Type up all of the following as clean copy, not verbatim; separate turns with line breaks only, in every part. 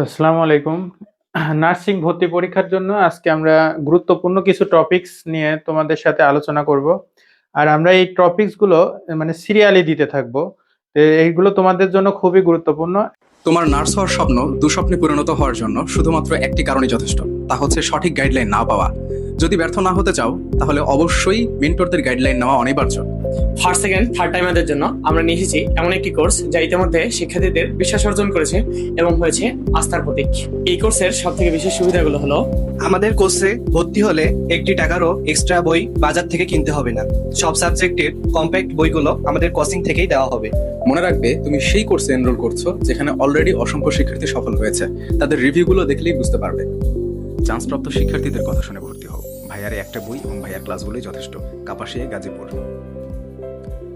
আসসালামু আলাইকুম। নার্সিং ভর্তি পরীক্ষার জন্য আজকে আমরা গুরুত্বপূর্ণ কিছু টপিকস নিয়ে তোমাদের সাথে আলোচনা করব। আর আমরা এই টপিকস গুলো মানে সিরিয়ালি দিতে থাকবো। তো এইগুলো তোমাদের জন্য খুবই গুরুত্বপূর্ণ।
তোমার নার্স হওয়ার স্বপ্ন দুঃস্বপ্নে পরিণত হওয়ার জন্য শুধুমাত্র একটি কারণই যথেষ্ট, তা হচ্ছে সঠিক গাইডলাইন না পাওয়া। যদি ব্যর্থ না হতে চাও তাহলে অবশ্যই মেন্টরদের গাইডলাইন নেওয়া অনিবার্য।
ফার্স্ট সেকেন্ড থার্ড টাইমারদের জন্য আমরা নিয়ে এসেছি এমন একটি কোর্স যা ইতিমধ্যে শিক্ষার্থীদের বিশ্বাস অর্জন করেছে এবং হয়েছে আস্থার প্রতীক। এই কোর্সের সব থেকে বিশেষ সুবিধাগুলো হলো
আমাদের কোর্সে ভর্তি হলে একটি টাকারও এক্সট্রা বই বাজার থেকে কিনতে হবে না। সব সাবজেক্টের কম্প্যাক্ট বইগুলো আমাদের কোচিং থেকেই দেওয়া হবে।
মনে রাখবে, তুমি সেই কোর্সে এনরোল করছো যেখানে অলরেডি অসংখ্য শিক্ষার্থী সফল হয়েছে। তাদের রিভিউগুলো দেখলেই বুঝতে পারবে। চান্সপ্রাপ্ত শিক্ষার্থীদের কথা শুনে ভর্তি হও। ভাইয়ারে একটা বই এবং ভাইয়ার ক্লাসগুলোই যথেষ্ট। Kapasia, Gazipur.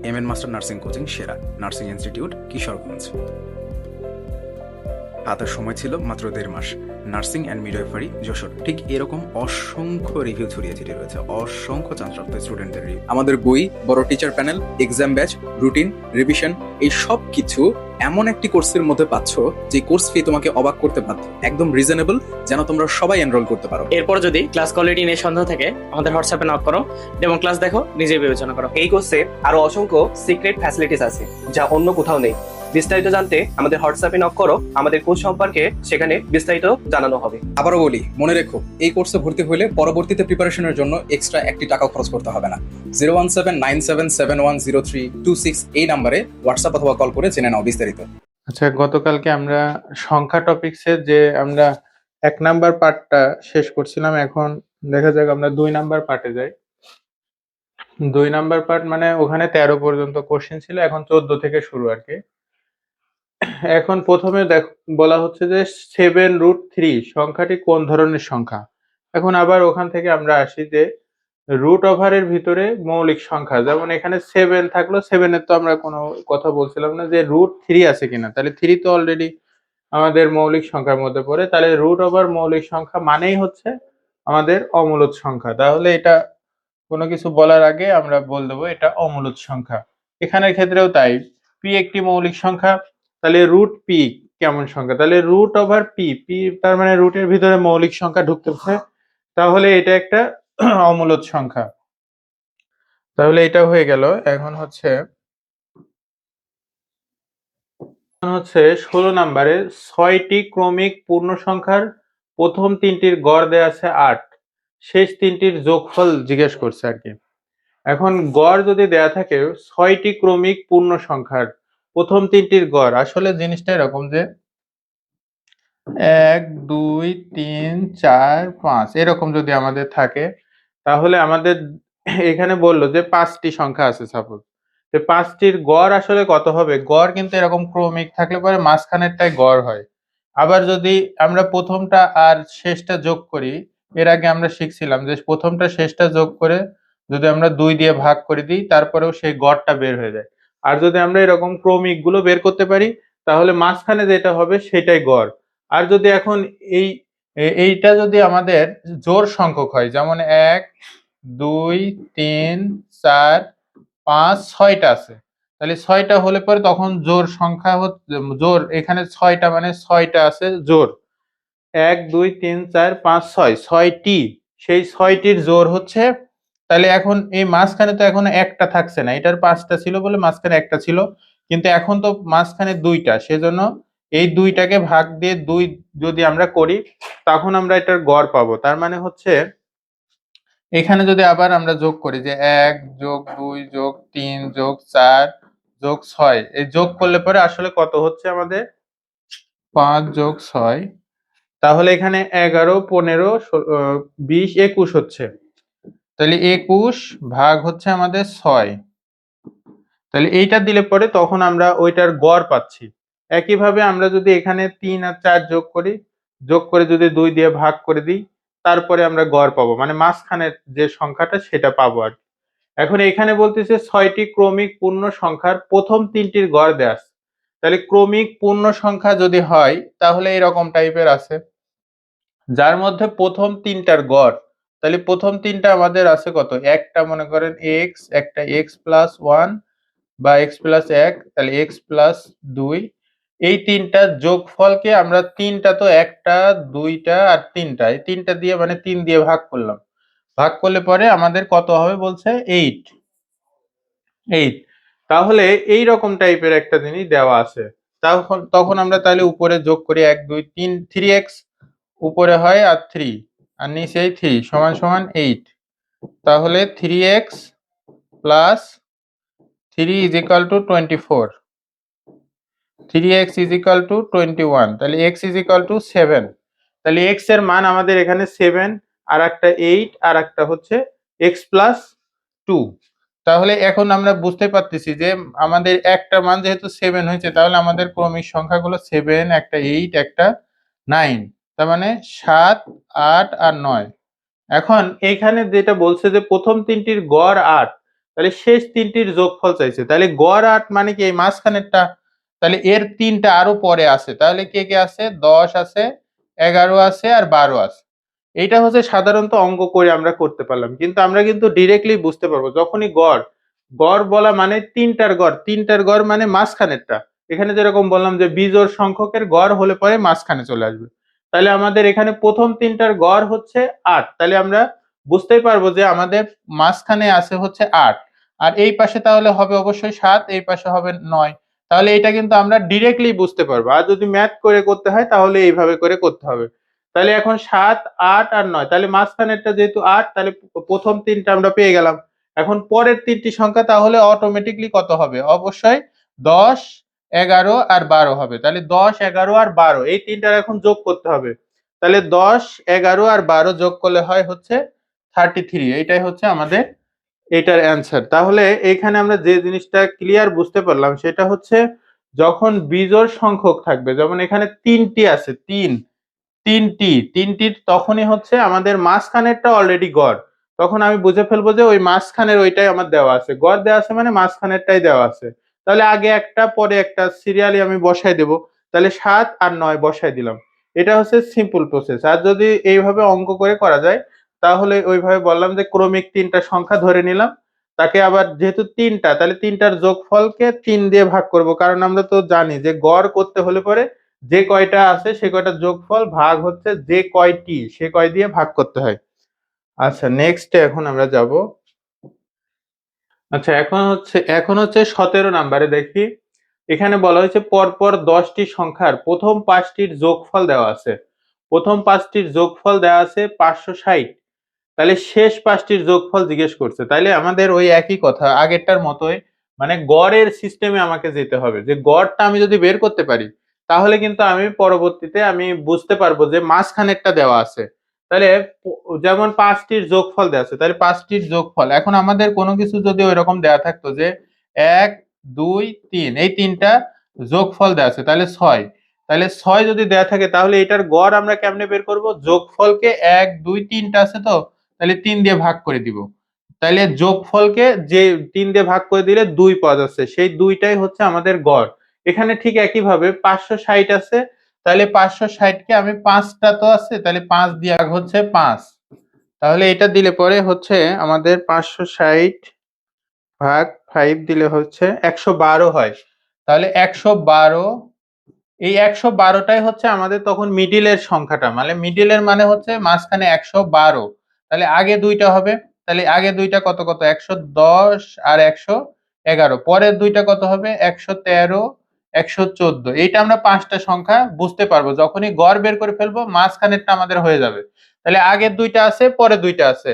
MN master nursing coaching সেরা। Nursing institute, Kishoreganj. হাতে সময় ছিল মাত্র 1.5 মাস। Nursing and midwifery, Jessore. ঠিক এরকম অসংখ্য রিভিউ ছড়িয়ে ছিটিয়ে রয়েছে, অসংখ্য চান্সপ্রাপ্ত স্টুডেন্টদের রিভিউ। আমাদের বই, বড় teacher panel, exam batch, routine, revision, এই সব কিছু এমন একটি কোর্সের মধ্যে পাচ্ছ যে কোর্স ফি তোমাকে অবাক করতে বাধ্য। একদম রিজনেবল, যেন তোমরা সবাই এনরোল করতে পারো।
এরপর যদি ক্লাস কোয়ালিটি নিয়ে সন্দেহ থাকে আমাদের হোয়াটসঅ্যাপে নক করো, ডেমো ক্লাস দেখো, নিজে বিবেচনা করো।
এই কোর্সে আরো অসংখ্য সিক্রেট ফ্যাসিলিটিস আছে যা অন্য কোথাও নেই। বিস্তারিত জানতে আমাদের হোয়াটসঅ্যাপে নক করো, আমাদের কোর্স সম্পর্কে সেখানে বিস্তারিত জানানো হবে।
আবারও বলি, মনে রেখো, এই কোর্সে ভর্তি হলে পরবর্তীতে প্রিপারেশনের জন্য এক্সট্রা একটি টাকাও খরচ করতে হবে না। 01797710326 এই নাম্বারে হোয়াটসঅ্যাপ অথবা কল করে জেনে নাও বিস্তারিত।
আচ্ছা, গতকালকে আমরা সংখ্যা টপিকসে যে আমরা 1 নাম্বার পার্টটা শেষ করছিলাম, এখন দেখা যাক আমরা 2 নাম্বার পার্টে যাই। 2 নাম্বার পার্ট মানে ওখানে 13 পর্যন্ত কোশ্চেন ছিল, এখন 14 থেকে শুরু আর কি। এখন প্রথমে বলা হচ্ছে যে 7√3 সংখ্যাটি কোন ধরনের সংখ্যা। এখন আবার ওখান থেকে আমরা আসি যে রুট ওভারের ভিতরে মৌলিক সংখ্যা, যেমন এখানে 7 থাকলো, 7 এর তো আমরা কোনো কথা বলছিলাম না যে √3 আছে কিনা, তাহলে 3 তো অলরেডি আমাদের মৌলিক সংখ্যার মধ্যে পড়ে, তাহলে রুট ওভার মৌলিক সংখ্যা মানেই হচ্ছে আমাদের অমূলদ সংখ্যা। তাহলে এটা কোনো কিছু বলার আগে আমরা বল দেবো এটা অমূলদ সংখ্যা। এখানের ক্ষেত্রেও তাই, পি একটি মৌলিক সংখ্যা, তাহলে রুট পি কেমন সংখ্যা, তাহলে রুট ওভার পি, পি তার মানে রুটের ভিতরে মৌলিক সংখ্যা ঢুকতেছে, তাহলে এটা একটা অমূলদ সংখ্যা। তাহলে এটা হয়ে গেল। এখন হচ্ছে 16 নম্বরে 6টি ক্রমিক পূর্ণ সংখ্যার প্রথম 3টির গড় দেয়া আছে 8, শেষ 3টির যোগফল জিজ্ঞেস করছে আর কি। এখন গড় যদি দেয়া থাকে 6টি ক্রমিক পূর্ণ সংখ্যার প্রথম 3টির গড়, আসলে জিনিসটা এরকম যে 1 2 3 4 5 এরকম যদি আমাদের থাকে, তাহলে আমাদের এখানে বললো যে 5টি সংখ্যা আছে সাপোজ, যে 5টির গড় আসলে কত হবে। গড় কিন্তু এরকম ক্রমিক থাকলে পরে মাঝখানেরটাই গড় হয়। আবার যদি আমরা প্রথমটা আর শেষটা যোগ করি, এর আগে আমরা শিখছিলাম যে প্রথমটা শেষটা যোগ করে যদি আমরা 2 দিয়ে ভাগ করে দিই, তারপরেও সেই গড়টা বের হয়ে যায়। আর যদি আমরা এরকম ক্রমিক গুলো বের করতে পারি, তাহলে মাঝখানে যেটা হবে সেটাই গড়। আর যদি এখন এইটা যদি আমাদের জোড় সংখ্যক হয়, যেমন 1 2 3 4 5 6টা আছে, তাহলে 6টা হলে পরে তখন জোড় সংখ্যা হচ্ছে জোড়, এখানে 6টা মানে 6টা আছে জোড়, 1 2 3 4 5 6 6টি, সেই 6টির জোড় হচ্ছে। তাহলে এখন এই মাঝখানে তো এখন একটা থাকছে না, এটার 5টা ছিল বলে মাঝখানে একটা ছিল, কিন্তু এখন তো মাঝখানে 2টা, সেজন্য এই 2টাকে ভাগ দিয়ে 2 যদি আমরা করি, তখন আমরা এটার গড় পাবো। তার মানে হচ্ছে এখানে যদি আবার আমরা যোগ করি যে 1 যোগ 2 যোগ 3 যোগ 4 যোগ 6, এই যোগ করলে পরে আসলে কত হচ্ছে আমাদের 5 যোগ 6, তাহলে এখানে 11 15 20 21 হচ্ছে। তাহলে 21 ভাগ হচ্ছে আমাদের 6, তাহলে এইটা দিলে পরে তখন আমরা ওইটার গড় পাচ্ছি। একইভাবে আমরা যদি এখানে 3 আর 4 যোগ করি, যোগ করে যদি 2 দিয়ে ভাগ করে দিই, তারপরে আমরা গড় পাবো, মানে মাঝখানের যে সংখ্যাটা সেটা পাবো আর কি। এখন এখানে বলতেছে 6টি ক্রমিক পূর্ণ সংখ্যার প্রথম 3টির গড় দেয়া আছে। তাহলে ক্রমিক পূর্ণ সংখ্যা যদি হয় তাহলে এরকম টাইপের আছে, যার মধ্যে প্রথম 3টার গড়, তাহলে প্রথম 3টা আমাদের আছে কত, একটা মনে করেন x, একটা x+1 বা x+1, তাহলে x+2, এই তিনটা যোগফলকে আমরা তিনটা তো একটা, দুইটা আর তিনটা, এই তিনটা দিয়ে মানে 3 দিয়ে ভাগ করলাম। ভাগ করলে পরে আমাদের কত হবে বলছে 8। তাহলে এই রকম টাইপের একটা জিনিস দেওয়া আছে। তখন তখন আমরা তাহলে উপরে যোগ করি 1 2 3 3x উপরে হয় আর 3 আর নিচে 3 সমান সমান 8। তাহলে 3x plus 3 is equal to 24। 3x is equal to 21, তাহলে x ইজ ইকুয়াল টু 7। তাহলে x এর মান আমাদের এখানে 7 আর একটা 8 আর একটা হচ্ছে x প্লাস 2। তাহলে এখন আমরা বুঝতে পারতেছি যে আমাদের একটা মান যেহেতু 7 হয়েছে, তাহলে আমাদের ক্রমিক সংখ্যাগুলো 7, একটা 8, একটা 9, তার মানে 7, 8 আর 9। এখন এইখানে যেটা বলছে যে প্রথম তিনটির গড় 8, তাহলে শেষ তিনটির যোগফল চাইছে। তাহলে গড় 8 মানে কি এই মাঝখানেরটা? তাহলে এর তিনটা আরো পরে আছে, তাহলে কে কে আছে? 10 আছে, 11 আছে আর 12 আছে। এইটা হচ্ছে সাধারণত অঙ্ক করে আমরা করতে পারলাম, কিন্তু আমরা কিন্তু ডিরেক্টলি বুঝতে পারবো যখনই গড় গড় বলা মানে তিনটার গড় মানে মাঝখানেরটা। এখানে যেরকম বললাম যে বিজোড় সংখ্যকের গড় হলে পরে মাঝখানে চলে আসবে। তাহলে আমাদের এখানে প্রথম তিনটার গড় হচ্ছে 8, তাহলে আমরা বুঝতেই পারবো যে আমাদের মাঝখানে আছে হচ্ছে 8, আর এই পাশে তাহলে হবে অবশ্যই 7, এই পাশে হবে 9। তাহলে এটা কিন্তু আমরা ডিরেক্টলি বুঝতে পারবো, আর যদি ম্যাথ করে করতে হয় তাহলে এইভাবে করে করতে হবে। তাহলে এখন 7, 8 আর 9, তাহলে মাঝখানেরটা যেহেতু 8, তাহলে প্রথম তিনটা আমরা পেয়ে গেলাম। এখন পরের তিনটি সংখ্যা তাহলে অটোমেটিকলি কত হবে? অবশ্যই 10, 11 আর 12 হবে। তাহলে 10, 11 আর 12 এই তিনটার এখন যোগ করতে হবে। তাহলে 10, 11 আর 12 যোগ করলে হয় হচ্ছে 33। এইটাই হচ্ছে আমাদের এটার অ্যান্সার। তাহলে এইখানে আমরা যে জিনিসটা ক্লিয়ার বুঝতে পারলাম সেটা হচ্ছে যখন বিজোড় সংখ্যক থাকবে, যেমন এখানে তিনটি আছে, তিনটির তখনই হচ্ছে আমাদের মাঝখানেরটা অলরেডি গড়। তখন আমি বুঝে ফেলবো যে ওই মাঝখানের ওইটাই আমার দেওয়া আছে, গড় দেওয়া আছে মানে মাঝখানেরটাই দেওয়া আছে। তাহলে আগে একটা পরে একটা সিরিয়ালি আমি বসাই দেব। তাহলে 7 আর 9 বসাই দিলাম। এটা হচ্ছে সিম্পল প্রসেস। আর যদি এইভাবে অঙ্ক করে করা যায় তাহলে ওইভাবে বললাম যে ক্রমিক তিনটা সংখ্যা ধরে নিলাম, তাকে আবার যেহেতু তিনটা, তাহলে তিনটার যোগফলকে 3 দিয়ে ভাগ করব, কারণ আমরা তো জানি যে গড় করতে হলে পরে যে কয়টা আছে সে কয়টার যোগফল ভাগ হচ্ছে যে কয়টি সে কয় দিয়ে ভাগ করতে হয়। আচ্ছা, নেক্সট এখন আমরা যাব। আচ্ছা, এখন হচ্ছে 17 নাম্বারে দেখি। এখানে বলা হয়েছে পরপর 10টি সংখ্যার প্রথম 5টির যোগফল দেওয়া আছে। প্রথম 5টির যোগফল দেওয়া আছে 560। তাহলে শেষ 5টির যোগফল জিজ্ঞেস করছে। তাইলে আমাদের ওই একই কথা আগেরটার মতোই, মানে গড়ের সিস্টেমে আমাকে যেতে হবে। যে গড়টা আমি যদি বের করতে পারি তাহলে কিন্তু আমি পরবর্তীতে আমি বুঝতে পারবো যে মাঝখানেরটা দেওয়া আছে। তাহলে যেমন 5টির যোগফল দেওয়া আছে, তাহলে 5টির যোগফল, এখন আমাদের কোনো কিছু যদি ওইরকম দেওয়া থাকতো যে 1 2 3, এই তিনটা যোগফল দেওয়া আছে, তাহলে 6। তাহলে 6 যদি দেওয়া থাকে তাহলে এটার গড় আমরা কেমনে বের করব? যোগফলকে 1 2 3টা আছে তো, তাহলে 3 দিয়ে ভাগ করে দিব। তাহলে যোগফলকে যে 3 দিয়ে ভাগ করে দিলে 2 পাওয়া যাচ্ছে, সেই 2টাই হচ্ছে আমাদের গড়। এখানে ঠিক একই ভাবে 560 আছে, তাহলে 560 কে আমি 5টা তো আছে, তাহলে 5 দিয়ে ভাগ হচ্ছে 5। তাহলে এটা দিলে পরে হচ্ছে আমাদের 560 ভাগ 5 দিলে হচ্ছে 112 হয়। তাহলে 112, এই 112টাই হচ্ছে আমাদের তখন মিডিলের সংখ্যাটা, মানে মিডিলের মানে হচ্ছে মাঝখানে 112। তাহলে আগে দুইটা হবে, তাহলে আগে দুইটা কত কত? 110 আর 111। পরের দুইটা কত হবে? 113, 114। এইটা আমরা 5টা সংখ্যা বুঝতে পারবো, যখনই গড় বের করে ফেলবো মাঝখানেরটা আমাদের হয়ে যাবে। তাহলে আগের দুইটা আছে, পরে দুইটা আছে।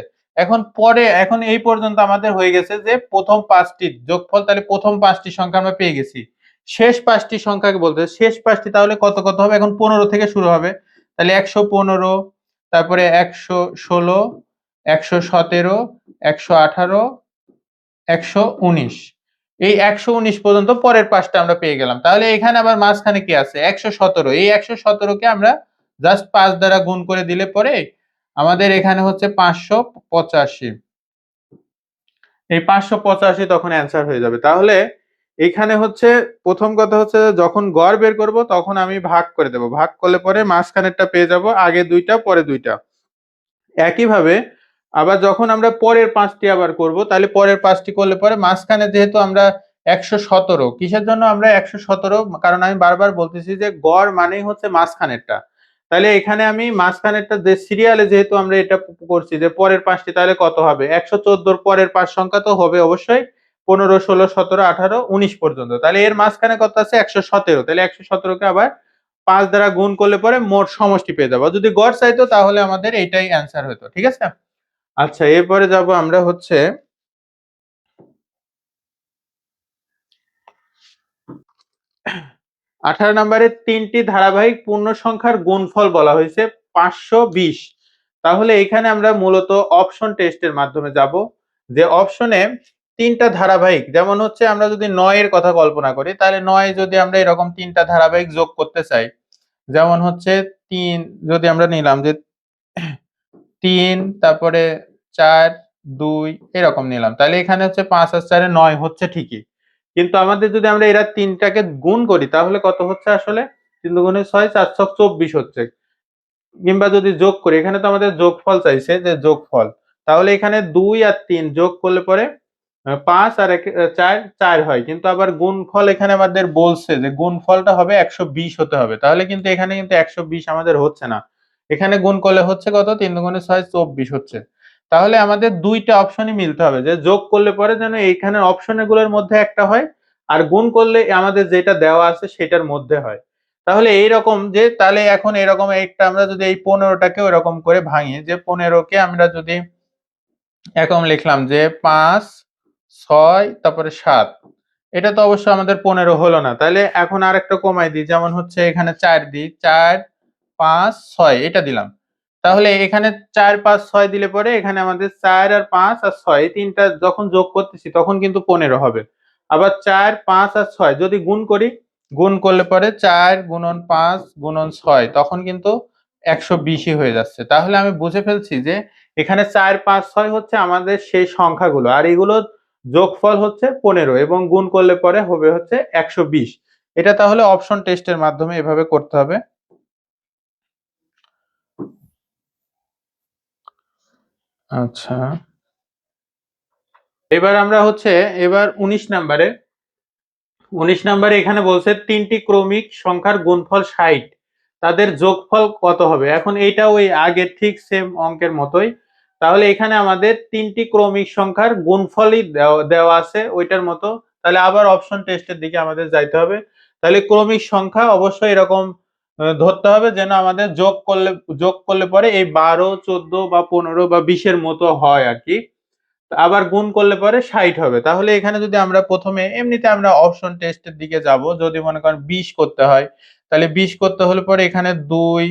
এখন এই পর্যন্ত আমাদের হয়ে গেছে যে প্রথম 5টির যোগফল, তাহলে প্রথম 5টি সংখ্যা আমরা পেয়ে গেছি। শেষ 5টি সংখ্যাকে বলতে, শেষ 5টি তাহলে কত কত হবে? এখন 15 থেকে শুরু হবে। তাহলে 115, তারপরে 116, 117, 118, 119। এই 119 পর্যন্ত পরের 5টা আমরা পেয়ে গেলাম। তাহলে এখানে আবার মাঝখানে কি আছে? 117। এই 117কে আমরা জাস্ট 5 দ্বারা গুণ করে দিলে পরে আমাদের এখানে হচ্ছে 585। এই 585 তখন অ্যান্সার হয়ে যাবে। তাহলে এখানে হচ্ছে প্রথম কথা হচ্ছে যখন গড় বের করব তখন আমি ভাগ করে দেব, ভাগ করলে পরে মাঝখানেরটা পেয়ে যাব, আগে দুইটা পরে দুইটা। একইভাবে আবার যখন আমরা পরের 5টি আবার করব, তাহলে পরের 5টি করলে পরে মাঝখানে যেহেতু আমরা 117 কিসের জন্য আমরা 117, কারণ আমি বারবার বলতেছি যে গড় মানেই হচ্ছে মাঝখানেরটা। তাহলে এখানে আমি মাঝখানেরটা যে সিরিয়ালে যেহেতু আমরা এটা করছি যে পরের 5টি, তাহলে কত হবে? 114 পরের 5 সংখ্যা তো হবে অবশ্যই 15, 16, 17, 18, 19 পর্যন্ত। তাহলে এর মাঝখানে কত আছে? 117। তাহলে 117 কে আবার 5 দ্বারা গুণ করলে পরে মোট সমষ্টি পেয়ে যাবো। যদি গড় চাইতো তাহলে আমাদের এইটাই অ্যান্সার হতো। ঠিক আছে? আচ্ছা, এরপরে যাব আমরা হচ্ছে 18 নম্বরে 3টি ধারাবাহিক পূর্ণ সংখ্যার গুণফল বলা হয়েছে 520। তাহলে এখানে আমরা মূলত অপশন টেস্টের মাধ্যমে যাব, যে অপশনে 3টা ধারাবাহিক, যেমন হচ্ছে আমরা যদি 9 এর কথা কল্পনা করি, তাহলে 9 যদি আমরা এরকম 3টা ধারাবাহিক যোগ করতে চাই, যেমন হচ্ছে 3 যদি আমরা নিলাম যে 3, তারপরে 4, 2 এরকম নিলাম, তাহলে এখানে হচ্ছে 5 আর 4 এ 9 হচ্ছে ঠিকই, কিন্তু আমাদের যদি আমরা এরা তিনটাকে গুণ করি তাহলে কত হচ্ছে আসলে? 3 দুগুণে 6, 4 ছক 24 হচ্ছে। কিংবা যদি যোগ করি, এখানে তো আমাদের যোগফল চাইছে, যে যোগফল, তাহলে এখানে 2 আর 3 যোগ করলে পরে 5 আর 4 4 হয়, কিন্তু আবার গুণফল এখানে আমাদের বলছে যে গুণফলটা হবে 120 হতে হবে, তাহলে কিন্তু এখানে কিন্তু 120 আমাদের হচ্ছে না। এখানে গুণ করলে হচ্ছে কত? 3 দুগুণে 6, 24 হচ্ছে। তাহলে আমাদের দুইটা অপশনই মিলতে হবে, যে যোগ করলে পরে যেন এইখানে অপশনগুলোর মধ্যে একটা হয়, আর গুণ করলে আমাদের যেটা দেওয়া আছে সেটার মধ্যে হয়। তাহলে এইরকম যে, তাহলে এখন এরকম একটা আমরা যদি এই 15টাকে ওরকম করে ভাঙি, যে 15কে আমরা যদি এরকম লিখলাম যে 5, 6 তারপরে 7, এটা তো অবশ্য আমাদের 15 হলো না, তাহলে এখন আরেকটা কমাই দিই, যেমন হচ্ছে এখানে 4 দিই, 4, 5, 6 এটা দিলাম। তাহলে এখানে 4, 5, 6 দিলে পরে এখানে আমাদের 4 আর 5 আর 6 এই তিনটা যখন যোগ করতেছি তখন কিন্তু 15 হবে। আবার 4, 5 আর 6 যদি গুণ করি, গুণ করলে পরে 4 গুণন 5 গুণন 6 তখন কিন্তু 120ই হয়ে যাচ্ছে। তাহলে আমি বুঝে ফেলছি যে এখানে 4, 5, 6 হচ্ছে আমাদের সেই সংখ্যাগুলো, আর এগুলোর যোগফল হচ্ছে 15 এবং গুণ করলে পরে হবে হচ্ছে 120। এটা তাহলে অপশন টেস্টের মাধ্যমে এভাবে করতে হবে। আচ্ছা, এবার আমরা হচ্ছে এবার 19 নাম্বারে এখানে বলছে 3টি ক্রমিক সংখ্যার গুণফল 60, তাদের যোগফল কত হবে? এখন এইটা ওই আগের ঠিক সেম অঙ্কের মতোই। তাহলে এখানে আমাদের 3টি ক্রমিক সংখ্যার গুণফলই দেওয়া আছে ওইটার মতো। তাহলে আবার অপশন টেস্টের দিকে আমাদের যাইতে হবে। তাহলে ক্রমিক সংখ্যা অবশ্যই এরকম ধরতে হবে যেন আমাদের যোগ করলে পরে এই 12, 14 বা 15 বা 20 এর মতো হয় আর কি। আবার গুণ করলে পরে 60 হবে। তাহলে এখানে যদি আমরা প্রথমে এমনিতে আমরা অপশন টেস্টের দিকে যাব, যদি মনে করেন 20 করতে হয়, তাহলে 20 করতে হলে পরে এখানে 2,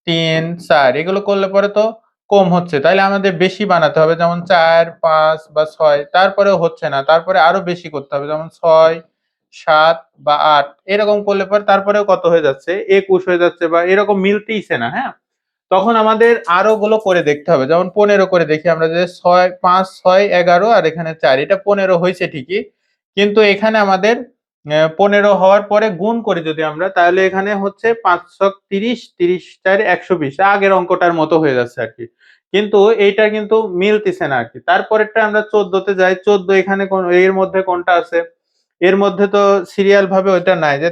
3, 4 এগুলো করলে পরে তো কম হচ্ছে, তাইলে আমাদের বেশি বানাতে হবে, যেমন 4, 5 বা 6, তারপরেও হচ্ছে না, তারপরে আরো বেশি করতে হবে, যেমন 6, 7 বা 8 এরকম করলে পরে তারপরেও কত হয়ে যাচ্ছে? 21 হয়ে যাচ্ছে, বা এরকম মিলতেইছে না, হ্যাঁ? তখন আমাদের আরো গুলো করে দেখতে হবে, যেমন 15 করে দেখি আমরা, যে 6, 5, 6, 11 আর এখানে 4, এটা 15 হয়েছে ঠিকই, কিন্তু এখানে আমাদের 15 হওয়ার পরে গুণ করি যদি আমরা, তাহলে এখানে হচ্ছে 5 ছক 30, 30 4 120, আগের অঙ্কটার মতো হয়ে যাচ্ছে আর কি, কিন্তু এইটা কিন্তু মিলতেছে না আর কি। তারপরেরটা আমরা 14 তে যাই, 14 এখানে কোন এর মধ্যে কোনটা আছে? এর মধ্যে তো সিরিয়াল ভাবে ওইটা নাই, যে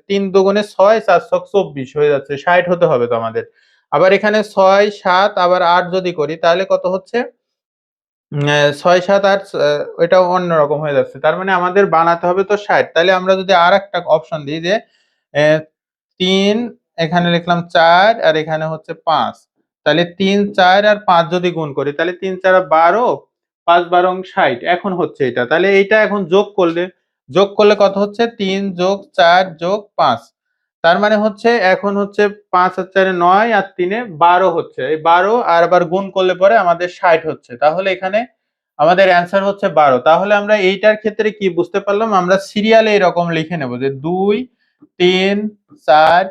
3 দুগুণে 6, 4 ছক 24 হয়ে যাচ্ছে, 60 হতে হবে তো আমাদের। আবার এখানে 6, 7 আবার 8 যদি করি তাহলে কত হচ্ছে? 6, 7, 8 ওইটাও অন্যরকম হয়ে যাচ্ছে। তার মানে আমাদের বানাতে হবে তো 60। তাইলে আমরা যদি আরেকটা অপশন দিই, যে 3 এখানে লিখলাম 4 আর এখানে হচ্ছে 5। তাহলে 3, 4 আর 5 যদি গুণ করি, তাহলে 3, 4 12, 5 12 60 এখন হচ্ছে এটা। তাহলে এইটা এখন যোগ করলে কত হচ্ছে? 3 যোগ 4 যোগ 5। তার মানে হচ্ছে এখন হচ্ছে 5 আর 4 এ 9 আর 3 এ 12 হচ্ছে। এই 12 আর আবার গুণ করলে পরে আমাদের 60 হচ্ছে। তাহলে এখানে আমাদের অ্যান্সার হচ্ছে 12। তাহলে আমরা এইটার ক্ষেত্রে কি বুঝতে পারলাম? আমরা সিরিয়ালে এরকম লিখে নেব, যে 2, 3, 4,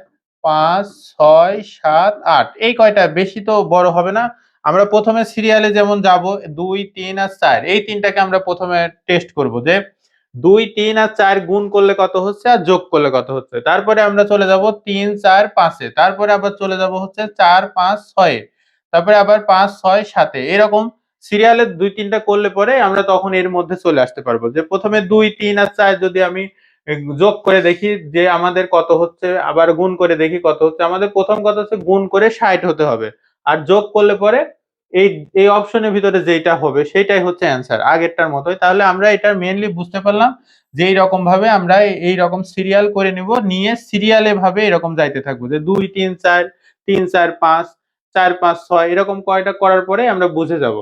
5, 6, 7, 8 এই কয়টা, বেশি তো বড় হবে না। আমরা প্রথমে সিরিয়ালে যেমন যাব 2, 3 আর 4 এই তিনটাকে আমরা প্রথমে টেস্ট করব, যে 2, 3 আর 4 গুণ করলে কত হচ্ছে আর যোগ করলে কত হচ্ছে। তারপরে আমরা চলে যাব 3, 4, 5 এ। তারপরে আবার চলে যাব হচ্ছে 4, 5, 6 এ। তারপরে আবার 5, 6, 7 এ। এরকম সিরিয়ালে 2-3টা করলে পরে আমরা তখন এর মধ্যে চলে আসতে পারবো। যে প্রথমে 2, 3 আর 4 যদি আমি যোগ করে দেখি যে আমাদের কত হচ্ছে, আবার গুণ করে দেখি কত হচ্ছে। আমাদের প্রথম কথা হচ্ছে গুণ করে 60 হতে হবে, আর যোগ করলে পরে এই এই অপশনের ভিতরে যেটা হবে সেটাই হচ্ছে অ্যান্সার, আগেরটার মতোই। তাহলে আমরা এটা মেইনলি বুঝতে পারলাম যে এইরকম ভাবে আমরা এইরকম সিরিয়াল করে নিব, নিয়ে সিরিয়ালে ভাবে এরকম যাইতে থাকবো যে 2, 3, 4, 3, 4, 5, 4, 5, 6 এরকম কয়টা করার পরে আমরা বুঝে যাব।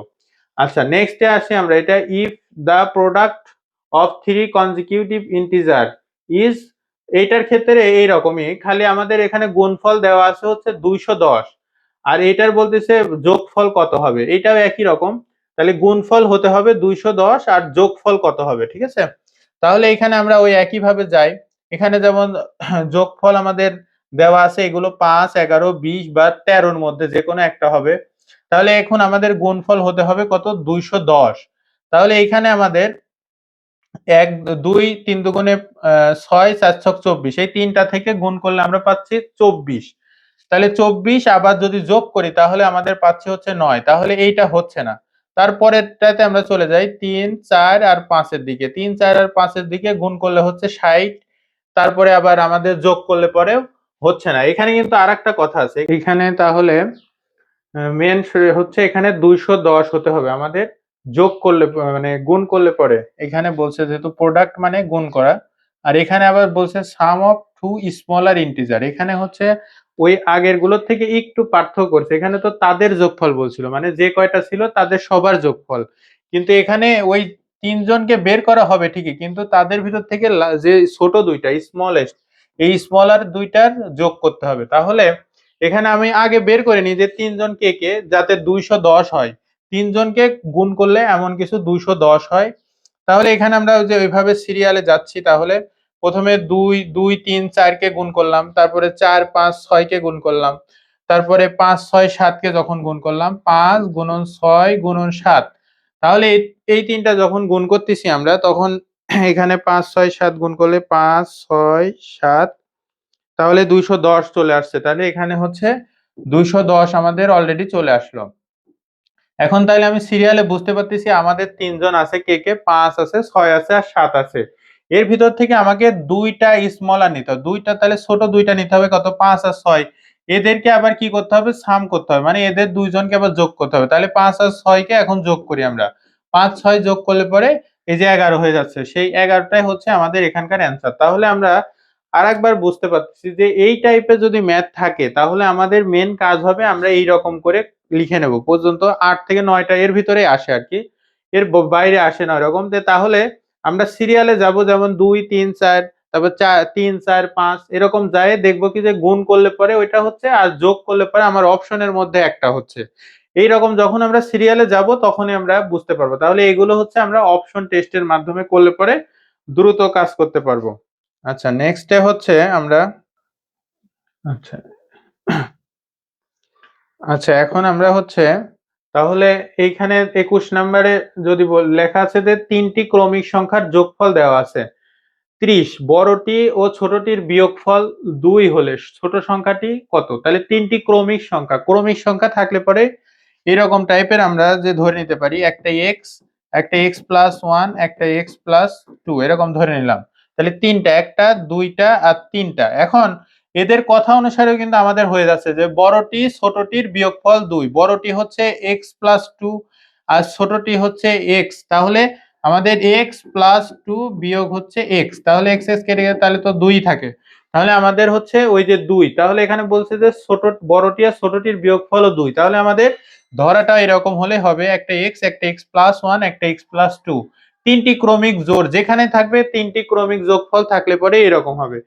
আচ্ছা, নেক্সটে আসি আমরা। এটা if the product of 3 consecutive integer is, এইটার ক্ষেত্রে এইরকমই, খালি আমাদের এখানে গুণফল দেওয়া আছে হচ্ছে 210, আর এটার বলতেছে যোগফল কত হবে, এটাও একই রকম। তাহলে গুণফল হতে হবে 210 আর যোগফল কত হবে, ঠিক আছে? তাহলে এখানে আমরা ওই একই ভাবে যাই। এখানে যেমন যোগফল আমাদের দেওয়া আছে, এগুলো 5, 11, 20 বা 13-র মধ্যে যে কোনো একটা হবে। তাহলে এখন আমাদের গুণফল হতে হবে কত, 210। তাহলে এখানে আমাদের 1, 2, 3 দুগুণে 6, 4 ছক 24, এই তিনটা থেকে গুণ করলে আমরা পাচ্ছি 24। তাহলে 24 আবার যদি যোগ করি তাহলে আমাদের পাচ্ছি হচ্ছে 9। তাহলে এইটা হচ্ছে না। তারপরেরটাতে আমরা চলে যাই 3, 4 আর 5 এর দিকে। 3, 4 আর 5 এর দিকে গুণ করলে হচ্ছে 60। তারপরে আবার আমাদের যোগ করলে পরেও হচ্ছে না। এখানে কিন্তু আরেকটা কথা আছে এখানে। তাহলে মেন হচ্ছে এখানে 210 হতে হবে আমাদের, যোগ করলে মানে গুণ করলে পরে। এখানে বলছে যেহেতু প্রোডাক্ট মানে গুণ করা, আর এখানে আবার বলছে সাম অফ টু স্মলার ইন্টিজার। এখানে হচ্ছে ওই আগের গুলোর থেকে একটু পার্থক্য করছে। এখানে তো তাদের যোগফল বলছিল, মানে যে কয়টা ছিল তাদের সবার যোগফল, কিন্তু এখানে ওই তিনজনকে বের করা হবে ঠিকই, কিন্তু তাদের ভিতর থেকে যে ছোট দুইটা স্মলেস্ট, এই স্মলার দুইটার যোগ করতে হবে। তাহলে এখানে আমি আগে বের করে নিই যে তিনজন কে কে, যাতে 210 হয়। তিনজনকে গুণ করলে এমন কিছু 210 হয়। তাহলে এখানে আমরা ওই যে ওইভাবে সিরিয়ালে যাচ্ছি। তাহলে প্রথমে 2, 2, 3, 4 কে গুণ করলাম, তারপরে 4, 5, 6 কে গুণ করলাম, তারপরে 5, 6, 7 কে যখন গুণ করলাম, 5 গুণন 6 গুণন 7। তাহলে এই তিনটা যখন গুণ করতেছি আমরা, তখন এখানে 5, 6, 7 গুণ করলে 5, 6, 7, তাহলে 210 চলে আসছে। তাহলে এখানে হচ্ছে 210 আমাদের অলরেডি চলে আসলো। এখন তাহলে আমি সিরিয়ালে বুঝতে পারতেছি আমাদের তিনজন আছে, কে কে, 5 আছে, 6 আছে আর 7 আছে। এর ভিতর থেকে আমাকে দুইটা স্মলার নিতে হবে, দুইটা, তাহলে ছোট দুইটা নিতে হবে, কত, 5 আর 6। এদেরকে আবার কি করতে হবে, সাম করতে হবে, মানে এদের দুইজনকে আবার যোগ করতে হবে। তাহলে 5 আর 6 কে এখন যোগ করি আমরা। 5, 6 যোগ করলে পরে এই যে 11 হয়ে যাচ্ছে, সেই 11টাই হচ্ছে আমাদের এখানকার অ্যান্সার। তাহলে আমরা আরেকবার বুঝতে পারছি যে এই টাইপের যদি ম্যাথ থাকে তাহলে আমাদের মেন কাজ হবে আমরা এই রকম করে লিখে নেব পর্যন্ত। 8 থেকে 9টা এর ভিতরে আসে আর কি, এর বাইরে আসে না এরকম। তাহলে আমরা সিরিয়ালে যাব, যেমন 2, 3, 4, তারপর 4, 3, 4, 5 এরকম যায়, দেখবো কি যে গুণ করলে পরে ওইটা হচ্ছে, আর যোগ করলে পরে আমার অপশনের মধ্যে একটা হচ্ছে। এইরকম যখন আমরা সিরিয়ালে যাব তখনই আমরা বুঝতে পারবো। তাহলে এগুলো হচ্ছে আমরা অপশন টেস্টের মাধ্যমে করলে পরে দ্রুত কাজ করতে পারবো। আচ্ছা, নেক্সটে হচ্ছে আমরা, আচ্ছা আচ্ছা এখন আমরা হচ্ছে, তাহলে এইখানে 21 নম্বরে যদি লেখা আছে যে 3টি ক্রমিক সংখ্যার যোগফল দেওয়া আছে 30, বড়টি ও ছোটটির বিয়োগফল 2 হলে ছোট সংখ্যাটি কত। তাহলে 3টি ক্রমিক সংখ্যা, ক্রমিক সংখ্যা থাকলে পরে এরকম টাইপের আমরা যে ধরে নিতে পারি, একটা এক্স, একটা এক্স প্লাস 1, একটা এক্স প্লাস 2 এরকম ধরে নিলাম। তাহলে তিনটা, একটা, দুইটা আর তিনটা। এখন এদের কথা অনুসারেও কিন্তু আমাদের হয়ে যাচ্ছে যে বড়টি ছোটটির বিয়োগফল 2, বড়টি হচ্ছে এক্স প্লাস 2 আর ছোটটি হচ্ছে এক্স। তাহলে আমাদের এক্স প্লাস 2 বিয়োগ হচ্ছে এক্স, তাহলে এক্স এক্স কেটে গেলে তাহলে তো 2 থাকে। তাহলে আমাদের হচ্ছে ওই যে 2, তাহলে এখানে বলছে যে বড়টি আর ছোটটির বিয়োগফলও 2। তাহলে আমাদের ধরাটা এরকম হলে হবে একটা এক্স, একটা এক্স প্লাস 1, একটা এক্স প্লাস 2, তিনটি ক্রমিক জোড় যেখানে থাকবে, তিনটি ক্রমিক যোগফল থাকলে পরে এরকম হবে।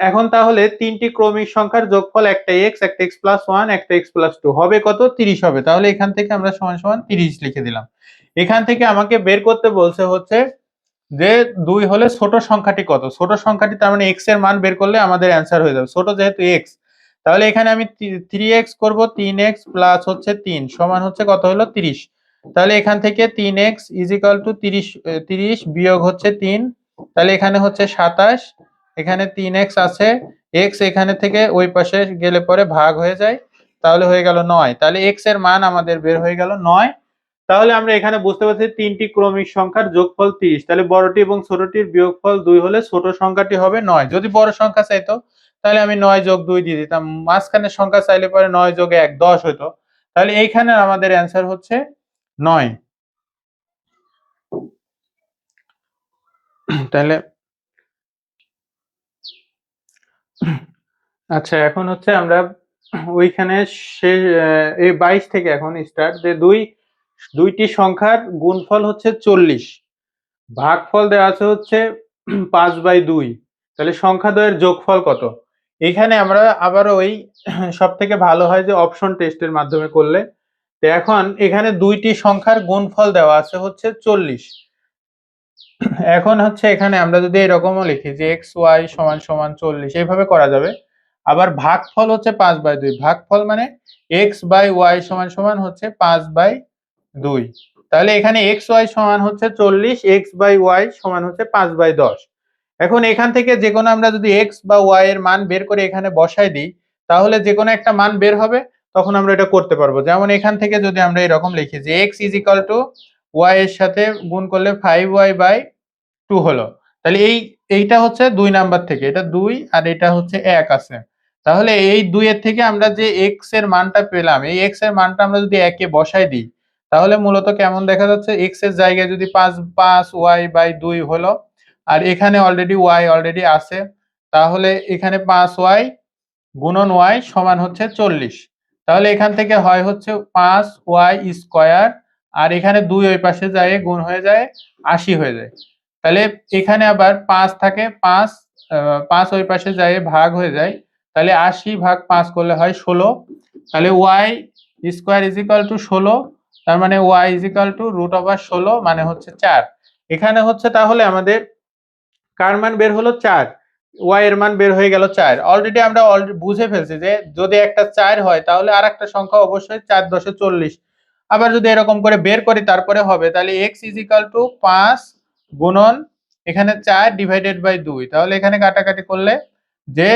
এখন তাহলে তিনটি ক্রমিক সংখ্যার যোগফল, একটা এক্স, একটা এক্স প্লাস 1, একটা এক্স প্লাস 2 হবে কত, 30 হবে। তাহলে এখান থেকে আমরা সমান সমান 30 লিখে দিলাম। এখান থেকে আমাকে বের করতে বলছে হচ্ছে যে 2 হলে ছোট সংখ্যাটি কত। ছোট সংখ্যাটি তার মানে এক্স এর মান বের করলে আমাদের অ্যান্সার হয়ে যাবে, ছোট যেহেতু এক্স। তাহলে এখানে আমি 3x করব, 3x প্লাস হচ্ছে 3 সমান হচ্ছে কত হলো, 30। তাহলে এখান থেকে 3x ইজ ইকুয়াল টু 30 বিয়োগ হচ্ছে 3, তাহলে এখানে হচ্ছে 27। এখানে 3x আছে, x এখানে থেকে ওই পাশে গেলে পরে ভাগ হয়ে যায়, তাহলে হয়ে গেল 9। তাহলে x এর মান আমাদের বের হয়ে গেল 9। তাহলে আমরা এখানে বুঝতে পারছি তিনটি ক্রমিক সংখ্যার যোগফল 30, তাহলে বড়টি এবং ছোটটির বিয়োগফল 2 হলে ছোট সংখ্যাটি হবে 9। যদি বড় সংখ্যা চাইতো তাহলে আমি 9 যোগ 2 দিয়ে দিতাম, মাঝখানের সংখ্যা চাইলে পরে 9 যোগ 1 10 হতো। তাহলে এইখানে আমাদের অ্যান্সার হচ্ছে 9। তাহলে আচ্ছা, এখন হচ্ছে আমরা ওইখানে এই 22 থেকে এখন স্টার্ট, যে দুইটি সংখ্যার গুণফল হচ্ছে 40, ভাগফল দেওয়া আছে হচ্ছে 5/2, তাহলে সংখ্যা দ্বয়ের যোগফল কত? এখানে আমরা আবার ওই সব থেকে ভালো হয় যে অপশন টেস্টের মাধ্যমে করলে। তো এখন এখানে দুইটি সংখ্যার গুণফল দেওয়া আছে হচ্ছে 40। এখন হচ্ছে এখানে আমরা যদি এরকমও লিখি যে এক্স ওয়াই সমান সমান 40, এইভাবে করা যাবে। আবার ভাগফল হচ্ছে 5/2, ভাগফল মানে এক্স বাই ওয়াই সমান সমান হচ্ছে 5/2। তাহলে এখানে এক্স ওয়াই সমান হচ্ছে 40, এক্স বাই ওয়াই সমান হচ্ছে 5/10। এখন এখান থেকে যে কোনো আমরা যদি এক্স বা ওয়াই এর মান বের করে এখানে বসাই দিই, তাহলে যে কোনো একটা মান বের হবে, তখন আমরা এটা করতে পারবো। যেমন এখান থেকে যদি আমরা এরকম লিখি যে X is equal to Y এর সাথে গুণ করলে 5y/2 হলো, তাহলে এইটা হচ্ছে 2 নাম্বার থেকে, এটা 2 আর এটা হচ্ছে 1 আছে। তাহলে এই 2 এর থেকে আমরা যে x এর মানটা পেলাম, এই x এর মানটা আমরা যদি 1 এ বসাই দিই, তাহলে মূলত কেমন দেখা যাচ্ছে, x এর জায়গায় যদি 5y/2 হলো, আর এখানে অলরেডি y অলরেডি আছে, তাহলে এখানে 5y গুণন y সমান হচ্ছে 40। তাহলে এখান থেকে হয় হচ্ছে 5y², আর এখানে 2 ওই পাশে যায় গুণ হয়ে যায় 80 হয়ে যায়। তাহলে এখানে আবার 5 থাকে, 5 ওই পাশে যায় ভাগ হয়ে যায়, তাহলে 80 ভাগ 5 করলে হয় 16। তাহলে y² ইজ ইকাল টু 16, তার মানে y ইজ ইকাল টু √16 মানে হচ্ছে 4। এখানে হচ্ছে তাহলে আমাদের কার মান বের হলো 4, y এর মান বের হয়ে গেল 4। অলরেডি আমরা বুঝে ফেলছি যে যদি একটা 4 হয় তাহলে আর একটা সংখ্যা অবশ্যই 4 10 40। আবার যদি এরকম করে বের করি তারপরে হবে, তাহলে x ইজ ইকাল টু 5 গুণন এখানে 4 ডিভাইডেড বাই 2, তাহলে এখানে কাটাকাটি করলে যে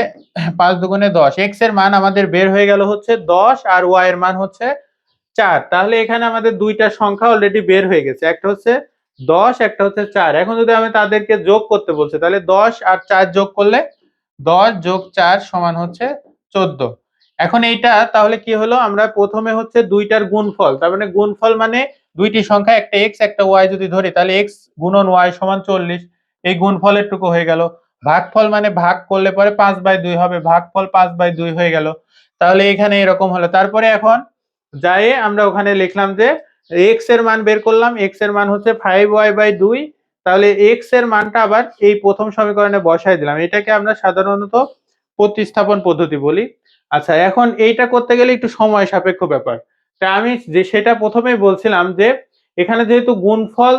5 দুগুণে 10, x এর মান আমাদের বের হয়ে গেল হচ্ছে 10 আর y এর মান হচ্ছে 4। তাহলে এখানে আমাদের দুইটা সংখ্যা অলরেডি বের হয়ে গেছে, একটা হচ্ছে 10, একটা হচ্ছে 4। এখন যদি আমি তাদেরকে যোগ করতে বলছি, তাহলে 10 আর 4 যোগ করলে 10 যোগ 4 সমান হচ্ছে 14। এখন এইটা তাহলে কি হলো, আমরা প্রথমে হচ্ছে দুইটার গুণফল, তার মানে গুণফল মানে দুইটি সংখ্যা একটা x একটা y যদি ধরি, তাহলে x গুণন y সমান 40, এই গুণফলের টুকু হয়ে গেল। ভাগফল মানে ভাগ করলে পরে 5/2 হবে, ভাগফল 5/2 হয়ে গেল। তাহলে এখানে এরকম হলো। তারপরে এখন যাই আমরা ওখানে লিখলাম যে x এর মান বের করলাম, x এর মান হচ্ছে 5y/2, তাহলে x এর মানটা আবার এই প্রথম সমীকরণে বসাই দিলাম। এটাকে আমরা সাধারণত প্রতিস্থাপন পদ্ধতি বলি। আচ্ছা, এখন এইটা করতে গেলে একটু সময় সাপেক্ষ ব্যাপার, তা আমি যে সেটা প্রথমেই বলছিলাম যে এখানে যেহেতু গুণফল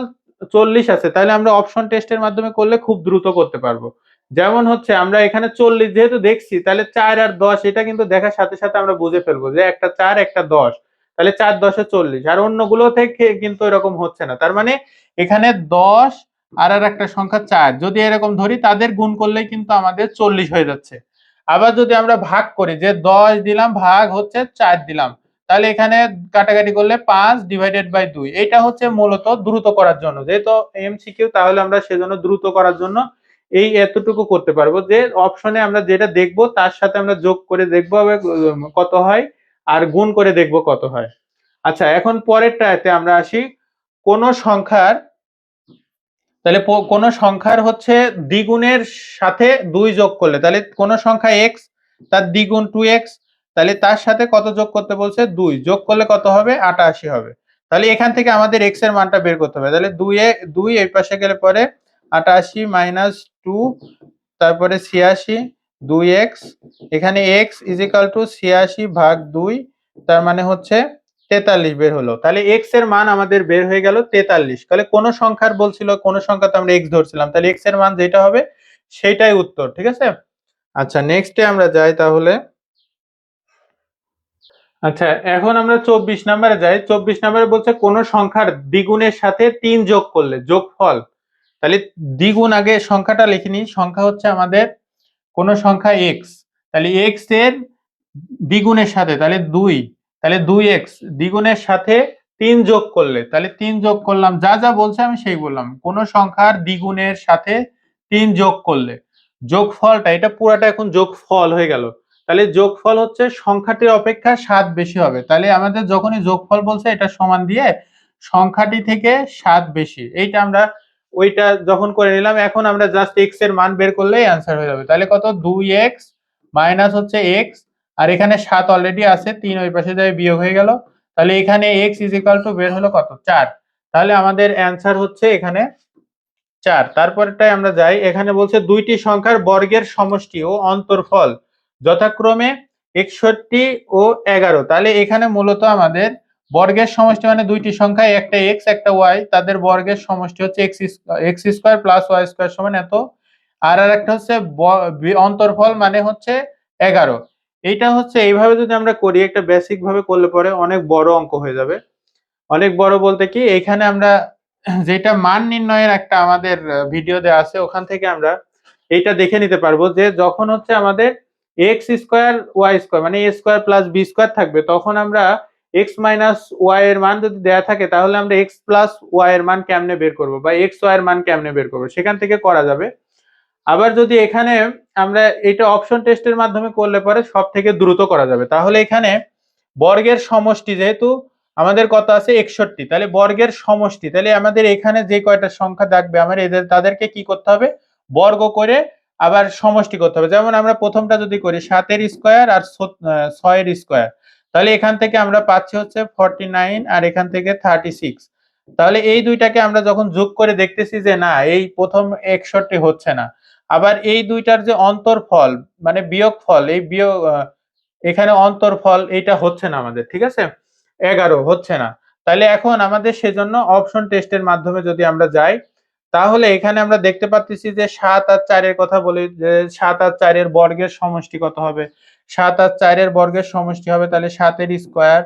40 আছে, তাহলে আমরা অপশন টেস্টের মাধ্যমে করলে খুব দ্রুত করতে পারবো। যেমন হচ্ছে আমরা এখানে 40 যেহেতু দেখছি, তাহলে 4 আর 10 এটা কিন্তু দেখার সাথে সাথে আমরা বুঝে ফেলবো যে একটা 4 একটা 10, তাহলে 4 10 40, আর অন্যগুলো থেকে কিন্তু এরকম হচ্ছে না। তার মানে এখানে 10 আর একটা সংখ্যা 4 যদি এরকম ধরি, তাদের গুণ করলেই কিন্তু আমাদের 40 হয়ে যাচ্ছে। আবার যদি আমরা ভাগ করি, যে 10 দিলাম ভাগ হচ্ছে 4 দিলাম, তাহলে এখানে কাটাকাটি করলে 5 ডিভাইডেড বাই 2, এটা হচ্ছে মূলত দ্রুত করার জন্য, যেহেতু এমসিকিউ, তাহলে আমরা সেজন্য দ্রুত করার জন্য এই এতটুকু করতে পারবো যে অপশনে আমরা যেটা দেখবো তার সাথে আমরা যোগ করে দেখবো কত হয়, আর গুণ করে দেখবো কত হয়। আচ্ছা, এখন পরেরটাতে আমরা আসি, কোন সংখ্যার, তাহলে কোন সংখ্যার হচ্ছে দ্বিগুণের সাথে 2 যোগ করলে, তাহলে কোন সংখ্যা x তার দ্বিগুণ 2x, তাহলে তার সাথে কত যোগ করতে বলছে, 2 যোগ করলে কত হবে, 88 হবে। তাহলে এখান থেকে আমাদের x এর মানটা বের করতে হবে, তাহলে 2 এই পাশে গেলে পরে 88 - 2, তারপরে 86 2x, এখানে x ইজ ইকাল টু 86 ভাগ 2, তার মানে হচ্ছে 43 বের হলো। তাহলে x এর মান আমাদের বের হয়ে গেল 43। তাহলে কোন সংখ্যার বলছিল, কোন সংখ্যাতে আমরা x ধরছিলাম, তাহলে x এর মান যেটা হবে সেটাই উত্তর, ঠিক আছে। আচ্ছা, নেক্সটে আমরা যাই তাহলে। আচ্ছা, এখন আমরা 24 নম্বরে যাই। 24 নম্বরে বলছে কোন সংখ্যার দ্বিগুণের সাথে 3 যোগ করলে যোগফল, তাহলে দ্বিগুণ আগে সংখ্যাটা লিখে নিই। সংখ্যা হচ্ছে আমাদের কোন সংখ্যা x, তাহলে x এর দ্বিগুণের সাথে, তাহলে 2, তাহলে 2x দ্বিগুণের সাথে 3 যোগ করলে, তাহলে 3 যোগ করলাম, যা যা বলছে আমি সেই বললাম, কোন সংখ্যার দ্বিগুণের সাথে 3 যোগ করলে যোগফলটা, এটা পুরাটা এখন যোগফল হয়ে গেল, তাহলে যোগফল হচ্ছে সংখ্যাটির অপেক্ষা 7 বেশি হবে। তাহলে আমাদের যখনই যোগফল বলছে এটা সমান দিয়ে সংখ্যাটি থেকে 7 বেশি, এইটা আমরা ওইটা যখন করে নিলাম, এখন আমরা জাস্ট x এর মান বের করলেই অ্যান্সার হয়ে যাবে। তাহলে কত, 2x মাইনাস হচ্ছে x, আর এখানে 7 অলরেডি আছে, 3 ওই পাশে যায় বিয়োগ হয়ে গেল, তাহলে এখানে x ইজ ইকুয়াল টু বের হলো কত, 4। তাহলে আমাদের অ্যান্সার হচ্ছে এখানে 4। তারপরটাই আমরা যাই, এখানে বলছে দুইটি সংখ্যার বর্গের সমষ্টি ও অন্তরফল যথাক্রমে 61 ও 11। তাহলে এখানে মূলত আমাদের বর্গের সমষ্টি মানে দুইটি সংখ্যা, একটা x একটা y, তাদের বর্গের সমষ্টি হচ্ছে x square plus y square সমান এত, আর একটা হচ্ছে অন্তরফল মানে হচ্ছে 11। এইটা হচ্ছে এইভাবে যদি আমরা করি, একটা বেসিক ভাবে করলে পরে অনেক বড় অঙ্ক হয়ে যাবে। অনেক বড় বলতে কি, এখানে আমরা যেটা মান নির্ণয়ের একটা আমাদের ভিডিও দেওয়া আছে, ওখান থেকে আমরা এইটা দেখে নিতে পারবো যে যখন হচ্ছে আমাদের এক্স স্কোয়ার ওয়াই স্কোয়ার মানে এ স্কোয়ার প্লাস বি স্কোয়ার থাকবে, তখন আমরা এক্স মাইনাস ওয়াই এর মান যদি দেয়া থাকে, তাহলে আমরা এক্স প্লাস ওয়াই এর মান কেমনে বের করবো, বা এক্স ওয়াই এর মান কেমনে বের করবো, সেখান থেকে করা যাবে। আবার যদি এখানে আমরা এটা অপশন টেস্টের মাধ্যমে করলে পরে সব থেকে দ্রুত করা যাবে। তাহলে এখানে বর্গের সমষ্টি যেহেতু আমাদের কত আছে 61, তাহলে বর্গের সমষ্টি, তাহলে আমাদের এখানে যে কয়টা সংখ্যা থাকবে আমার এদের তাদেরকে কি করতে হবে, বর্গ করে আবার সমষ্টি করতে হবে। যেমন আমরা প্রথমটা যদি করি 7 এর স্কয়ার আর 6 এর স্কয়ার, তাহলে এখান থেকে আমরা পাচ্ছি হচ্ছে 49 আর এখান থেকে 36। তাহলে এই দুইটাকে আমরা যখন যোগ করে দেখতেছি যে না, এই প্রথম 61 হচ্ছে না, আবার এই দুইটার যে অন্তরফল মানে বিয়োগফল, এই বিয়োগ এখানে অন্তরফল এইটা হচ্ছে না আমাদের, ঠিক আছে, 11 হচ্ছে না। তাহলে এখন আমাদের সেজন্য অপশন টেস্টের মাধ্যমে যদি আমরা যাই, তাহলে এখানে আমরা দেখতে পাচ্ছি যে 7 আর 4 এর কথা বলি, যে 7 আর 4 এর বর্গের সমষ্টি কত হবে, 7 আর 4 এর বর্গের সমষ্টি হবে তাহলে 7 এর স্কয়ার,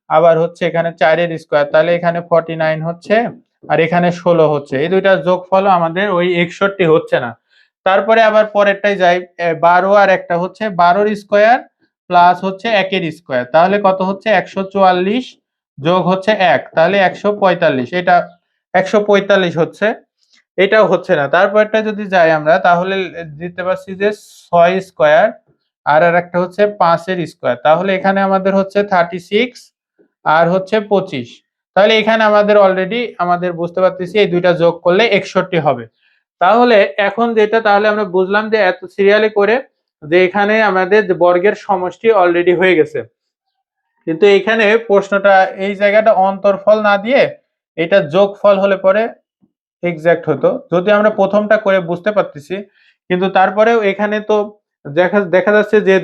আবার হচ্ছে এখানে 4 এর স্কয়ার, তাহলে এখানে 49 হচ্ছে আর এখানে 16 হচ্ছে, এই দুইটার যোগফল আমাদের ওই 61 হচ্ছে না। তারপরে আবার পরেরটাই যাই, 12 আর একটা হচ্ছে 12 এর স্কয়ার প্লাস হচ্ছে 1 এর স্কয়ার, তাহলে কত হচ্ছে 144 যোগ হচ্ছে 1, তাহলে 145, এটা 145 হচ্ছে, এটাও হচ্ছে না। তারপরটা যদি যাই আমরা, তাহলে দিতে পারছি যে 6 স্কয়ার আর একটা হচ্ছে 5 এর স্কয়ার, তাহলে এখানে আমাদের হচ্ছে 36 আর হচ্ছে 25, তাহলে এখানে আমাদের অলরেডি আমাদের বুঝতে পারতেছি এই দুইটা যোগ করলে 61 হবে। তাহলে এখন যেটা, তাহলে আমরা বুঝলাম যে এত সিরিয়ালি করে যে এখানে আমাদের বর্গের সমষ্টি অলরেডি হয়ে গেছে, কিন্তু এখানে প্রশ্নটা এই জায়গাটা অন্তরফল না দিয়ে এটা যোগফল হলে পরে এক্সাক্ট হতো, যদি আমরা প্রথমটা করে বুঝতে পারতেছি। কিন্তু তারপরেও এখানে তো দেখা যাচ্ছে যে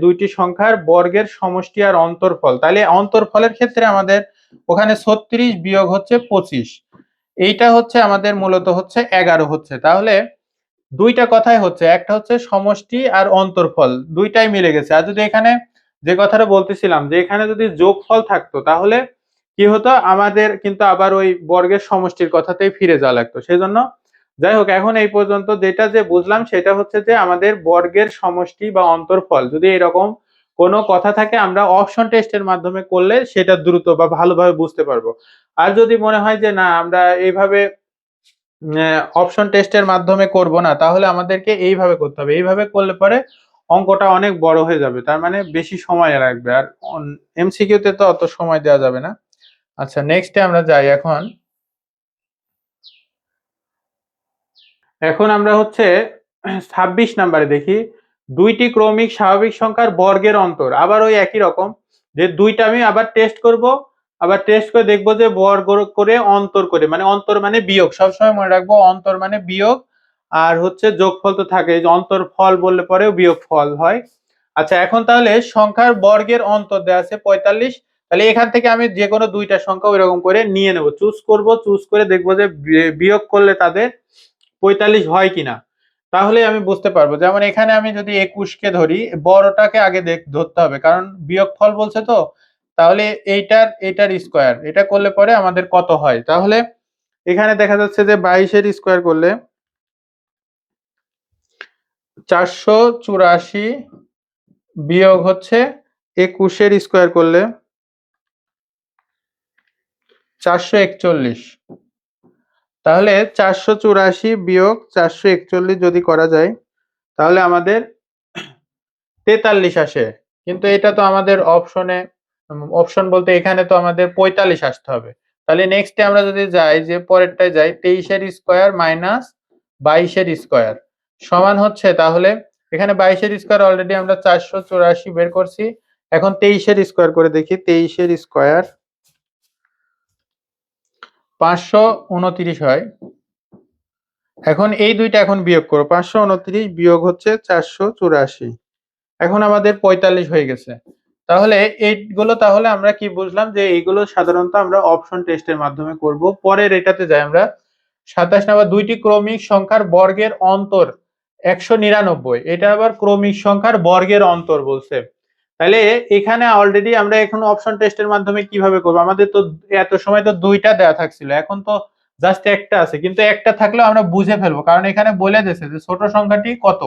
দুইটি সংখ্যার বর্গের সমষ্টি আর অন্তরফল, তাহলে অন্তরফলের ক্ষেত্রে আমাদের ওখানে 36 বিয়োগ হচ্ছে 25, এইটা হচ্ছে আমাদের মূলত হচ্ছে 11 হচ্ছে। তাহলে দুইটা কথাই হচ্ছে, একটা হচ্ছে সমষ্টি আর অন্তরফল দুইটাই মিলে গেছে। আর যদি এখানে যে কথাটা বলতেছিলাম যে এখানে যদি যোগফল থাকতো, তাহলে কি হতো, আমাদের কিন্তু আবার ওই বর্গের সমষ্টির কথাতেই ফিরে যাওয়া লাগতো। সেজন্য যাই হোক, এখন এই পর্যন্ত যেটা যে বুঝলাম সেটা হচ্ছে যে আমাদের বর্গের সমষ্টি বা অন্তরফল যদি এরকম কোনো কথা থাকে, আমরা অপশন টেস্টের মাধ্যমে করলে সেটা দ্রুত বা ভালোভাবে বুঝতে পারবো। আর যদি মনে হয় যে না, আমরা এইভাবে অপশন টেস্টের মাধ্যমে করব না, তাহলে আমাদেরকে এইভাবে করতে হবে। এইভাবে করলে পরে অঙ্কটা অনেক বড় হয়ে যাবে, তার মানে বেশি সময় লাগবে, আর এমসিকিউ তে তো অত সময় দেওয়া যাবে না। আচ্ছা, নেক্সটে আমরা যাই। এখন আমরা হচ্ছে 26 নাম্বারে দেখি, দুইটি ক্রমিক স্বাভাবিক সংখ্যার বর্গের অন্তর, আবার ওই একই রকম যে দুইটা আমি আবার টেস্ট করব, আবার টেস্ট করে দেখবো যে বর্গ করে অন্তর করে, মানে অন্তর মানে বিয়োগ, সবসময় মনে রাখবো অন্তর মানে বিয়োগ, আর হচ্ছে যোগফল তো থাকে, যে অন্তর ফল বললে পরেও বিয়োগ ফল হয়। আচ্ছা, এখন তাহলে সংখ্যার বর্গের অন্তর দেওয়া আছে 45, তাহলে এখান থেকে আমি যে কোনো দুইটা সংখ্যা ওইরকম করে নিয়ে নেব, চুজ করব, চুজ করে দেখবো যে বিয়োগ করলে তাদের 45 হয় কিনা, তাহলে আমি বুঝতে পারবো। যেমন এখানে আমি যদি 21 কে ধরি, বড়টাকে আগে ধরতে হবে, কারণ বিয়োগফল বলছে তো, তাহলে এইটার স্কয়ার, এটা করলে পরে আমাদের কত হয়, তাহলে এখানে দেখা যাচ্ছে যে 22 এর স্কয়ার করলে 484 বিয়োগ হচ্ছে 21 এর স্কয়ার করলে 441। তাহলে 484 বিয়োগ 441 যদি করা যায় তাহলে আমাদের 43 আসে, কিন্তু এটা তো আমাদের অপশন বলতে এখানে তো আমাদের 45 আসতে হবে। তাহলে নেক্সটে আমরা যদি যাই, যে পরেরটায় যাই, 23 এর স্কয়ার মাইনাস 22 এর স্কয়ার সমান হচ্ছে, তাহলে এখানে 22 এর স্কয়ার অলরেডি আমরা 484 বের করছি। এখন 23 এর স্কয়ার করে দেখি, 23 এর স্কয়ার 529 হয়। এখন এই দুইটা এখন বিয়োগ করো, 529 বিয়োগ হচ্ছে 484, এখন আমাদের 45 হয়ে গেছে। তাহলে এইগুলো তাহলে আমরা কি বুঝলাম, যে এইগুলো সাধারণত আমরা অপশন টেস্টের মাধ্যমে করব। পরের এটাতে যাই আমরা, 27 নাম্বার, দুইটি ক্রমিক সংখ্যার বর্গের অন্তর 199, এটা আবার ক্রমিক সংখ্যার বর্গের অন্তর বলছে। তাহলে এখানে অলরেডি আমরা এখন অপশন টেস্টের মাধ্যমে কিভাবে করব, আমাদের তো এত সময় তো দুইটা দেওয়া থাকছিল, এখন তো জাস্ট একটা আছে, কিন্তু একটা থাকলেও আমরা বুঝে ফেলবো, কারণ এখানে বলে দিয়েছে যে ছোট সংখ্যাটি কত,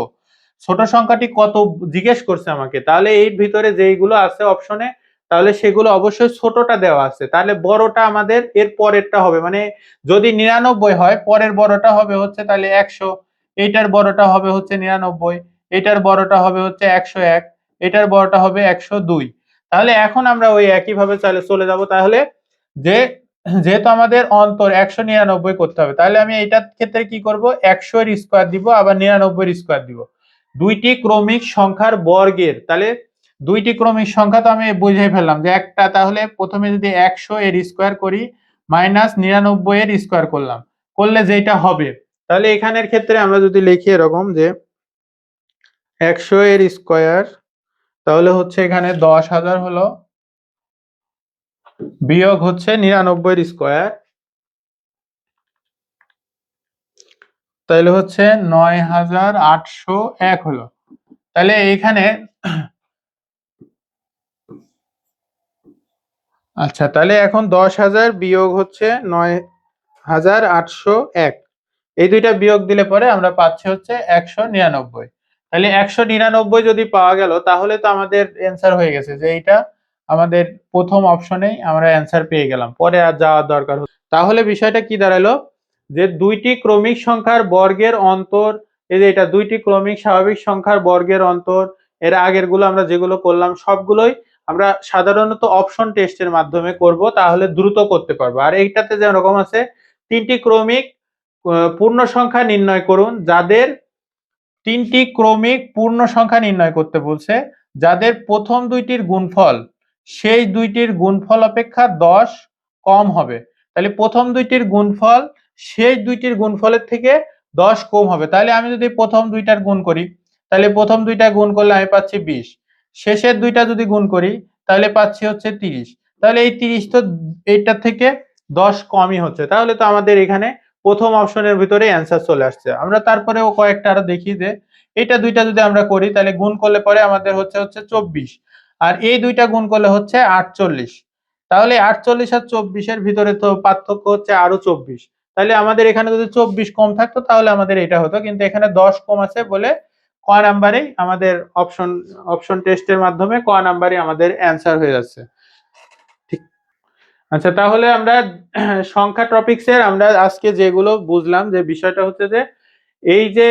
ছোট সংখ্যাটি কত জিজ্ঞেস করছে আমাকে। তাহলে এর ভিতরে যেইগুলো আছে অপশনে, তাহলে সেগুলো অবশ্যই ছোটটা দেওয়া আছে, তাহলে বড়টা আমাদের এর পরেরটা হবে, মানে যদি 99 হয় পরের বড়টা হবে হচ্ছে তাহলে 100, এইটার বড়টা হবে হচ্ছে 99, এটার বড়টা হবে হচ্ছে 101, এটার বড়টা হবে 102। তাহলে এখন আমরা ওই একইভাবে চলে যাব। তাহলে যেহেতু আমাদের অন্তর 199 করতে হবে, তাহলে আমি এইটার ক্ষেত্রে কি করব, 100 এর স্কয়ার দিব, আবার 99 এর স্কয়ার দিব, দুইটি ক্রমিক সংখ্যার বর্গের। তাহলে দুইটি ক্রমিক সংখ্যা তো আমি বুঝেই ফেললাম যে একটা, তাহলে প্রথমে যদি 100 এর স্কয়ার করি মাইনাস 99 এর স্কয়ার করলাম, করলে যেটা হবে, তাহলে এখানের ক্ষেত্রে আমরা যদি লিখি এরকম যে 100 এর স্কয়ার, তাহলে হচ্ছে এখানে 10,000 হলো, বিয়োগ হচ্ছে 99 এর স্কয়ার, তাহলে হচ্ছে 9801 হলো। তাহলে এখানে আচ্ছা, তাহলে এখন 10,000 বিয়োগ হচ্ছে 9801, এই দুইটা বিয়োগ দিলে পরে আমরা পাচ্ছি হচ্ছে 199। তাহলে 199 যদি পাওয়া গেল, তাহলে তো আমাদের অ্যান্সার হয়ে গেছে, যে এইটা আমাদের প্রথম অপশনেই আমরা অ্যান্সার পেয়ে গেলাম, পরে আর যাওয়ার দরকার হলো। তাহলে বিষয়টা কি দাঁড়ালো, যে দুইটি ক্রমিক সংখ্যার বর্গের অন্তর, এই যে এটা দুইটি ক্রমিক স্বাভাবিক সংখ্যার বর্গের অন্তর, এর আগের গুলো আমরা যেগুলো করলাম সবগুলোই আমরা সাধারণত অপশন টেস্টের মাধ্যমে করব, তাহলে দ্রুত করতে পারবো। আর এইটাতে যেরকম আছে, তিনটি ক্রমিক পূর্ণ সংখ্যা নির্ণয় করুন, যাদের তিনটি ক্রমিক পূর্ণ সংখ্যা নির্ণয় করতে বলছে, যাদের প্রথম দুইটির গুণফল সেই দুইটির গুণফল অপেক্ষা 10 কম হবে। তাহলে প্রথম দুইটির গুণফল সেই দুইটির গুণফলের থেকে 10 কম হবে। তাহলে আমি যদি প্রথম দুইটার গুণ করি, তাহলে প্রথম দুইটা গুণ করলে আমি পাচ্ছি 20, শেষের দুইটা যদি গুণ করি তাহলে পাচ্ছি হচ্ছে 30। তাহলে এই 30 তো এইটার থেকে 10 কমই হচ্ছে, তাহলে তো আমাদের এখানে প্রথম অপশনের ভিতরে অ্যান্সার চলে আসছে। আমরা তারপরেও কয়েকটা আরো দেখি, যে এটা দুইটা যদি আমরা করি তাহলে গুণ করলে পরে আমাদের হচ্ছে 24, আর এই দুইটা গুণ করলে হচ্ছে 48। তাহলে 48 আর 24 এর ভিতরে তো পার্থক্য হচ্ছে আরো 24, তাহলে আমাদের এখানে যদি 24 কম থাকতো তাহলে আমাদের এটা হতো, কিন্তু এখানে 10 কম আছে বলে ক নাম্বারেই আমাদের অপশন টেস্টের মাধ্যমে ক নাম্বারই আমাদের অ্যান্সার হয়ে যাচ্ছে। ঠিক। আচ্ছা, তাহলে আমরা সংখ্যা টপিক্সের আমরা আজকে যেগুলো বুঝলাম, যে বিষয়টা হচ্ছে যে এই যে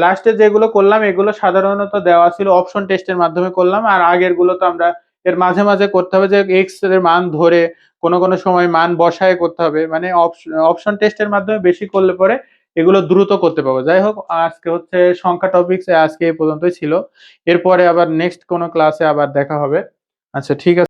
লাস্টে যেগুলো করলাম এগুলো সাধারণত দেওয়া ছিল অপশন টেস্টের মাধ্যমে করলাম, আর আগের গুলো তো আমরা এর মাঝে মাঝে করতে হবে, যে এক্স এর মান ধরে কোনো সময় মান বসায় করতে হবে, মানে অপশন টেস্টের মাধ্যমে বেশি করলে পরে এগুলো দ্রুত করতে পারবো। যাই হোক, আজকে হচ্ছে সংখ্যা টপিক্স আজকে এই পর্যন্তই ছিল, এরপরে আবার নেক্সট কোনো ক্লাসে আবার দেখা হবে। আচ্ছা, ঠিক আছে।